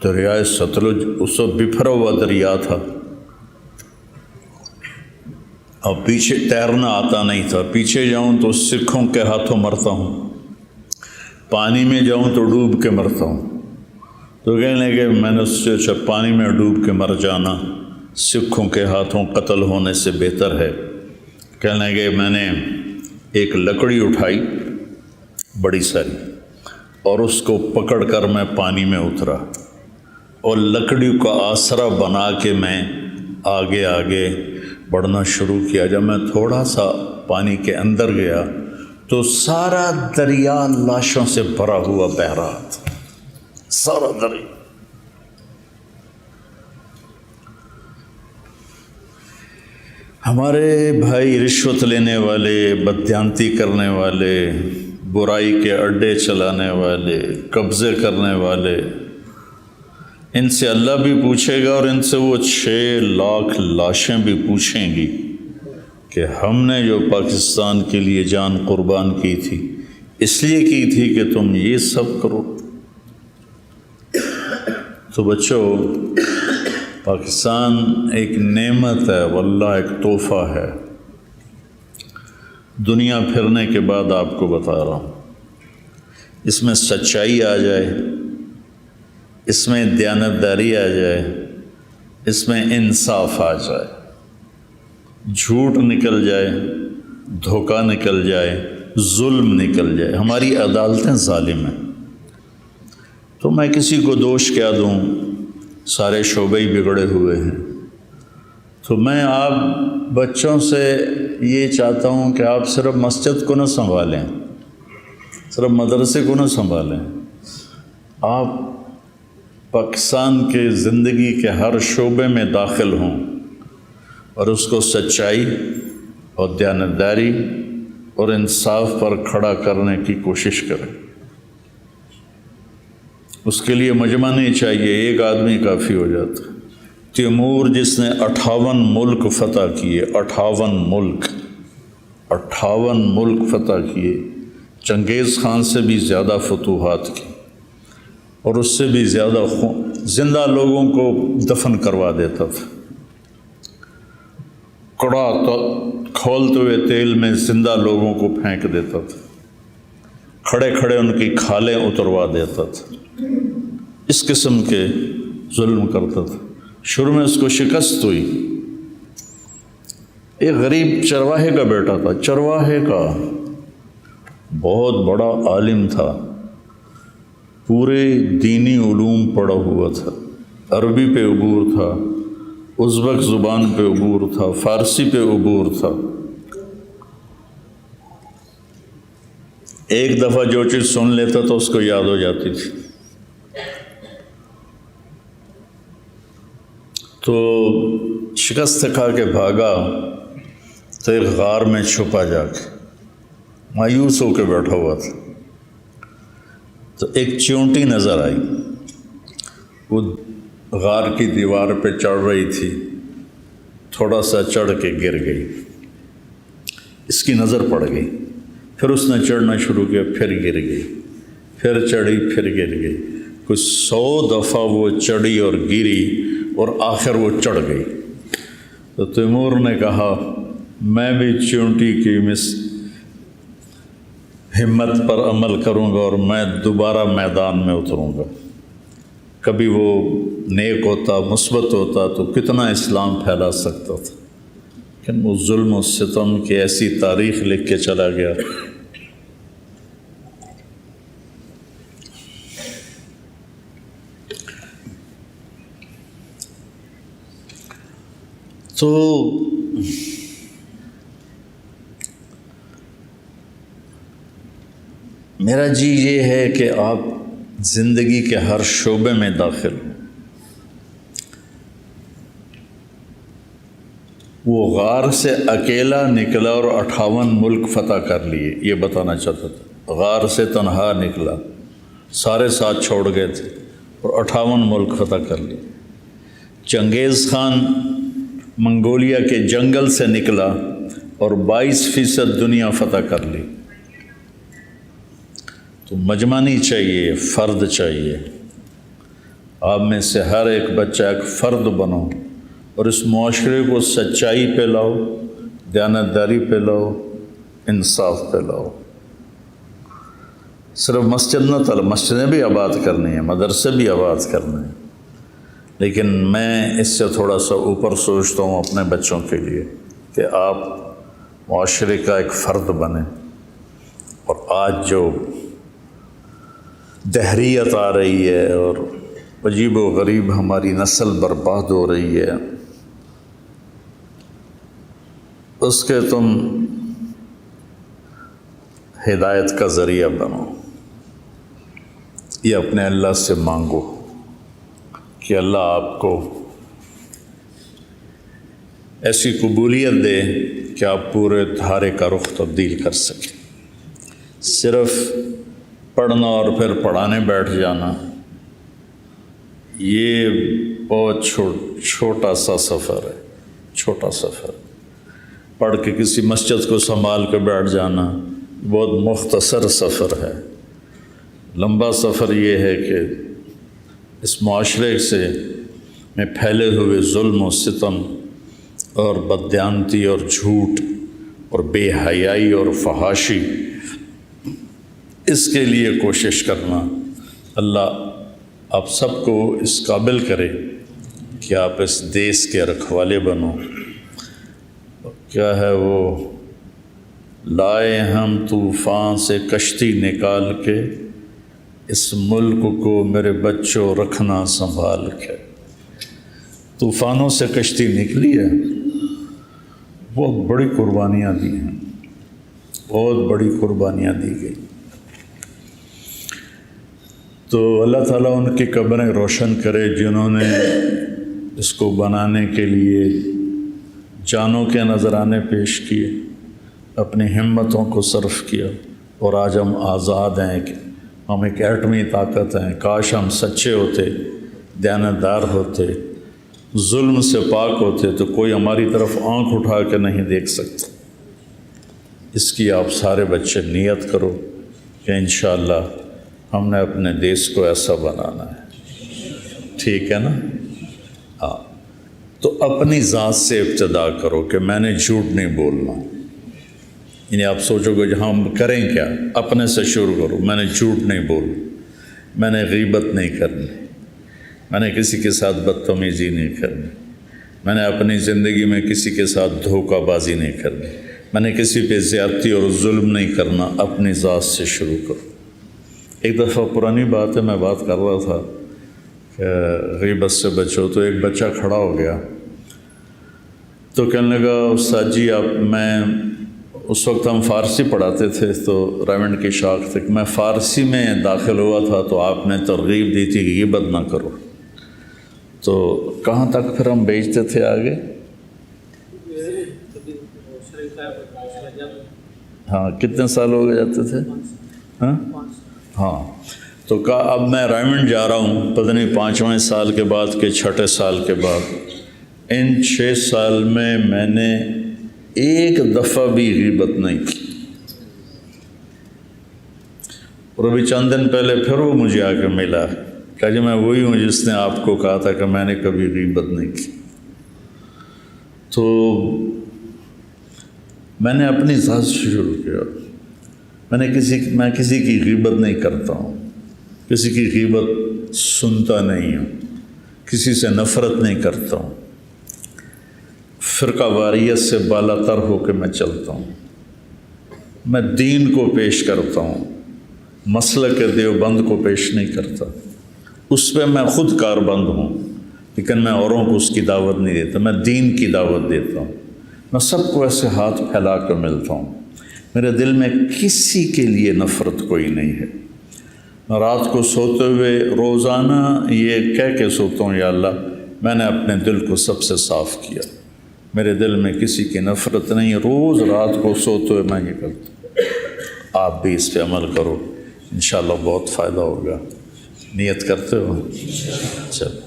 Speaker 1: دریائے ستلج اس وقت بکھرا ہوا دریا تھا، اور پیچھے تیرنا آتا نہیں تھا، پیچھے جاؤں تو سکھوں کے ہاتھوں مرتا ہوں، پانی میں جاؤں تو ڈوب کے مرتا ہوں۔ تو کہنے لگے میں نے اس سے اچھا پانی میں ڈوب کے مر جانا سکھوں کے ہاتھوں قتل ہونے سے بہتر ہے۔ کہنے لگے میں نے ایک لکڑی اٹھائی بڑی ساری اور اس کو پکڑ کر میں پانی میں اترا اور لکڑی کا آسرا بنا کے میں آگے آگے بڑھنا شروع کیا۔ جب میں تھوڑا سا پانی کے اندر گیا تو سارا دریا لاشوں سے بھرا ہوا بہہ رہا تھا، سارا دریا۔ ہمارے بھائی رشوت لینے والے، بددیانتی کرنے والے، برائی کے اڈے چلانے والے، قبضے کرنے والے، ان سے اللہ بھی پوچھے گا اور ان سے وہ 6 لاکھ لاشیں بھی پوچھیں گی کہ ہم نے جو پاکستان کے لیے جان قربان کی تھی اس لیے کی تھی کہ تم یہ سب کرو۔ تو بچوں، پاکستان ایک نعمت ہے، واللہ ایک تحفہ ہے۔ دنیا پھرنے کے بعد آپ کو بتا رہا ہوں، اس میں سچائی آ جائے، اس میں دیانتداری آ جائے، اس میں انصاف آ جائے، جھوٹ نکل جائے، دھوکہ نکل جائے، ظلم نکل جائے۔ ہماری عدالتیں ظالم ہیں، تو میں کسی کو دوش کیا دوں، سارے شعبے ہی بگڑے ہوئے ہیں۔ تو میں آپ بچوں سے یہ چاہتا ہوں کہ آپ صرف مسجد کو نہ سنبھالیں، صرف مدرسے کو نہ سنبھالیں، آپ پاکستان کے زندگی کے ہر شعبے میں داخل ہوں اور اس کو سچائی اور دیانتداری اور انصاف پر کھڑا کرنے کی کوشش کریں۔ اس کے لیے مجمع نہیں چاہیے، ایک آدمی کافی ہو جاتا۔ تیمور جس نے 58 ملک فتح کیے، 58 ملک فتح کیے، چنگیز خان سے بھی زیادہ فتوحات کی اور اس سے بھی زیادہ زندہ لوگوں کو دفن کروا دیتا تھا، کڑا کھولتے ہوئے تیل میں زندہ لوگوں کو پھینک دیتا تھا، کھڑے کھڑے ان کی کھالیں اتروا دیتا تھا، اس قسم کے ظلم کرتا تھا۔ شروع میں اس کو شکست ہوئی، ایک غریب چرواہے کا بیٹا تھا، چرواہے کا، بہت بڑا عالم تھا، پورے دینی علوم پڑھا ہوا تھا، عربی پہ عبور تھا، ازبک زبان پہ عبور تھا، فارسی پہ عبور تھا۔ ایک دفعہ جو چیز سن لیتا تو اس کو یاد ہو جاتی تھی۔ تو شکست کھا کے بھاگا تو ایک غار میں چھپا جا کے مایوس ہو کے بیٹھا ہوا تھا، تو ایک چیونٹی نظر آئی، وہ غار کی دیوار پہ چڑھ رہی تھی، تھوڑا سا چڑھ کے گر گئی، اس کی نظر پڑ گئی، پھر اس نے چڑھنا شروع کیا، پھر گر گئی، پھر چڑھی، پھر گر گئی، کچھ 100 دفعہ وہ چڑھی اور گری اور آخر وہ چڑھ گئی۔ تو تیمور نے کہا میں بھی چیونٹی کی ہمت پر عمل کروں گا اور میں دوبارہ میدان میں اتروں گا۔ کبھی وہ نیک ہوتا، مثبت ہوتا تو کتنا اسلام پھیلا سکتا تھا، لیکن وہ ظلم و ستم کی ایسی تاریخ لکھ کے چلا گیا۔ تو میرا جی یہ ہے کہ آپ زندگی کے ہر شعبے میں داخل ہوں۔ وہ غار سے اکیلا نکلا اور 58 ملک فتح کر لیے، یہ بتانا چاہتا تھا۔ غار سے تنہا نکلا، سارے ساتھ چھوڑ گئے تھے اور 58 ملک فتح کر لیے۔ چنگیز خان منگولیا کے جنگل سے نکلا اور 22% دنیا فتح کر لی۔ تو مجمع نہیں چاہیے، فرد چاہیے۔ آپ میں سے ہر ایک بچہ ایک فرد بنو اور اس معاشرے کو سچائی پہ لاؤ، دیانتداری پہ لاؤ، انصاف پہ لاؤ۔ صرف مسجد نہ طلب، مسجدیں بھی آباد کرنی ہیں، مدرسے بھی آباد کرنے ہیں، لیکن میں اس سے تھوڑا سا اوپر سوچتا ہوں اپنے بچوں کے لیے کہ آپ معاشرے کا ایک فرد بنیں۔ اور آج جو دہریت آ رہی ہے اور عجیب و غریب ہماری نسل برباد ہو رہی ہے، اس کے تم ہدایت کا ذریعہ بنو۔ یہ اپنے اللہ سے مانگو کہ اللہ آپ کو ایسی قبولیت دے کہ آپ پورے دھارے کا رخ تبدیل کر سکیں۔ صرف پڑھنا اور پھر پڑھانے بیٹھ جانا یہ بہت چھوٹا سا سفر ہے، چھوٹا سفر۔ پڑھ کے کسی مسجد کو سنبھال کے بیٹھ جانا بہت مختصر سفر ہے۔ لمبا سفر یہ ہے کہ اس معاشرے سے میں پھیلے ہوئے ظلم و ستم اور بددیانتی اور جھوٹ اور بے حیائی اور فحاشی، اس کے لیے کوشش کرنا۔ اللہ آپ سب کو اس قابل کرے کہ آپ اس دیس کے رکھوالے بنو۔ کیا ہے وہ، لائے ہم طوفان سے کشتی نکال کے، اس ملک کو میرے بچوں رکھنا سنبھال کے۔ طوفانوں سے کشتی نکلی ہے، بہت بڑی قربانیاں دی ہیں، بہت بڑی قربانیاں دی گئی۔ تو اللہ تعالیٰ ان کی قبریں روشن کرے جنہوں نے اس کو بنانے کے لیے جانوں کے نذرانے پیش کیے، اپنی ہمتوں کو صرف کیا، اور آج ہم آزاد ہیں کہ ہم ایک ایٹمی طاقت ہیں۔ کاش ہم سچے ہوتے، دیانتدار ہوتے، ظلم سے پاک ہوتے تو کوئی ہماری طرف آنکھ اٹھا کے نہیں دیکھ سکتا۔ اس کی آپ سارے بچے نیت کرو کہ انشاءاللہ ہم نے اپنے دیس کو ایسا بنانا ہے، ٹھیک ہے نا؟ ہاں، تو اپنی ذات سے ابتدا کرو کہ میں نے جھوٹ نہیں بولنا۔ یعنی آپ سوچو گے جہاں ہم کریں کیا، اپنے سے شروع کرو۔ میں نے جھوٹ نہیں بولنا، میں نے غیبت نہیں کرنی، میں نے کسی کے ساتھ بدتمیزی نہیں کرنی، میں نے اپنی زندگی میں کسی کے ساتھ دھوکہ بازی نہیں کرنی، میں نے کسی پہ زیادتی اور ظلم نہیں کرنا۔ اپنی ذات سے شروع کرو۔ ایک دفعہ پرانی بات ہے، میں بات کر رہا تھا کہ غیبت سے بچو، تو ایک بچہ کھڑا ہو گیا تو کہنے لگا استاد جی آپ، میں اس وقت ہم فارسی پڑھاتے تھے تو ریونڈ کی شاخ تک میں فارسی میں داخل ہوا تھا، تو آپ نے ترغیب دی تھی کہ غیبت نہ کرو۔ تو کہاں تک پھر ہم بیچتے تھے آگے؟ ہاں، کتنے سال ہو گئے جاتے تھے؟ ہاں، تو کہا اب میں ریونڈ جا رہا ہوں، پتہ نہیں 5ویں سال کے بعد کہ 6 سال کے بعد، ان 6 سال میں نے ایک دفعہ بھی غیبت نہیں کی۔ اور ابھی چند دن پہلے پھر وہ مجھے آ کے ملا، کہا جی میں وہی ہوں جس نے آپ کو کہا تھا کہ میں نے کبھی غیبت نہیں کی۔ تو میں نے اپنی ذات سے شروع کیا۔ میں کسی کی غیبت نہیں کرتا ہوں، کسی کی غیبت سنتا نہیں ہوں، کسی سے نفرت نہیں کرتا ہوں، فرقہ واریت سے بالا تر ہو کے میں چلتا ہوں، میں دین کو پیش کرتا ہوں، مسلک دیوبند کو پیش نہیں کرتا، اس پہ میں خود کاربند ہوں، لیکن میں اوروں کو اس کی دعوت نہیں دیتا، میں دین کی دعوت دیتا ہوں۔ میں سب کو ایسے ہاتھ پھیلا کر ملتا ہوں، میرے دل میں کسی کے لیے نفرت کوئی نہیں ہے۔ میں رات کو سوتے ہوئے روزانہ یہ کہہ کے سوتا ہوں، یا اللہ میں نے اپنے دل کو سب سے صاف کیا، میرے دل میں کسی کی نفرت نہیں۔ روز رات کو سوتے ہوئے میں یہ کرتا ہوں۔ آپ بھی اس پہ عمل کرو، انشاءاللہ بہت فائدہ ہوگا۔ نیت کرتے ہو؟ چلو۔